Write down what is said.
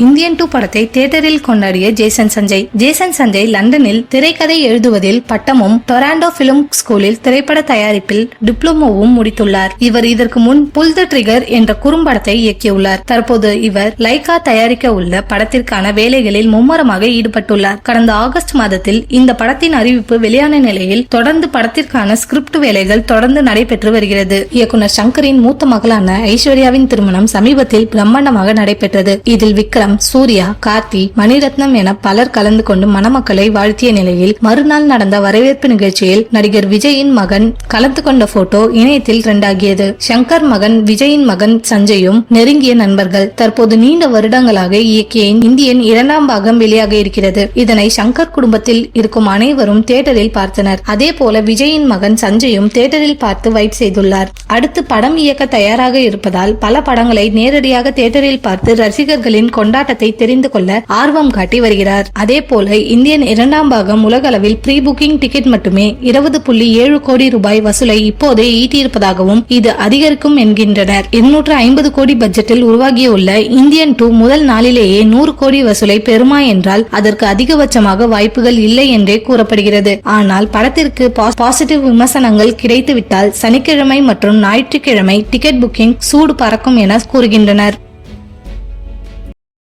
Indian 2 படத்தை தியேட்டரில் கொண்டாடிய ஜேசன் சஞ்சய் லண்டனில் திரைக்கதை எழுதுவதில் பட்டமும் டொராண்டோ பிலிம் ஸ்கூலில் திரைப்பட தயாரிப்பில் டிப்ளமோவும் முடித்துள்ளார். இவர் இதற்கு முன் புல் தி ட்ரிகர் என்ற குறும்படத்தை இயக்கியுள்ளார். தற்போது இவர் லைகா தயாரிக்க உள்ள படத்திற்கான வேலைகளில் மும்முரமாக ஈடுபட்டுள்ளார். கடந்த ஆகஸ்ட் மாதத்தில் இந்த படத்தின் அறிவிப்பு வெளியான நிலையில் தொடர்ந்து படத்திற்கான ஸ்கிரிப்ட் வேலைகள் தொடர்ந்து நடைபெற்று வருகிறது. இயக்குனர் சங்கரின் மூத்த மகளான ஐஸ்வர்யாவின் திருமணம் சமீபத்தில் பிரம்மாண்டமாக நடைபெற்றது. இதில் விக்ரம், சூர்யா, கார்த்தி, மணிரத்னம் என பலர் கலந்து கொண்டு மணமக்களை வாழ்த்திய நிலையில் மறுநாள் நடந்த வரவேற்பு நிகழ்ச்சியில் நடிகர் விஜயின் மகன் கலந்து கொண்ட போட்டோ இணையத்தில் ட்ரெண்டாகியது. சங்கர் மகன் விஜயின் மகன் சஞ்சயும் நெருங்கிய நண்பர்கள். தற்போது நீண்ட வருடங்களாக இயக்கிய இந்தியன் 2ஆம் பாகம் வெளியாக இருக்கிறது. இதனை சங்கர் குடும்பத்தில் இருக்கும் அனைவரும் தியேட்டரில் பார்த்தனர். அதே போல விஜயின் மகன் சஞ்சயும் தியேட்டரில் பார்த்து வைப் செய்துள்ளார். அடுத்து படம் இயக்க தயாராக இருப்பதால் பல படங்களை நேரடியாக தியேட்டரில் பார்த்து ரசிகர்களின் கொண்டாட்டத்தை தெரிந்து கொள்ள ஆர்வம் காட்டி வருகிறார். அதே போல இந்தியன் 2ஆம் பாகம் உலக அளவில் ப்ரீ புக்கிங் டிக்கெட் மட்டுமே 20.7 கோடி ரூபாய் வசூலை இப்போதே ஈட்டியிருப்பதாகவும் இது அதிகரிக்கும் என்கின்றனர். 250 கோடி பட்ஜெட்டில் உருவாகியுள்ள இந்தியன் 2 முதல் நாளிலேயே 100 கோடி வசூலை பெறுமா என்றால் அதற்கு அதிகபட்சமாக வாய்ப்புகள் இல்லை என்றே கூறப்படுகிறது. ஆனால் படத்திற்கு பாசிட்டிவ் விமர்சனங்கள் கிடைத்துவிட்டால் சனிக்கிழமை மற்றும் ஞாயிற்றுக்கிழமை டிக்கெட் புக்கிங் சூடு பறக்கும் என கூறுகின்றனர்.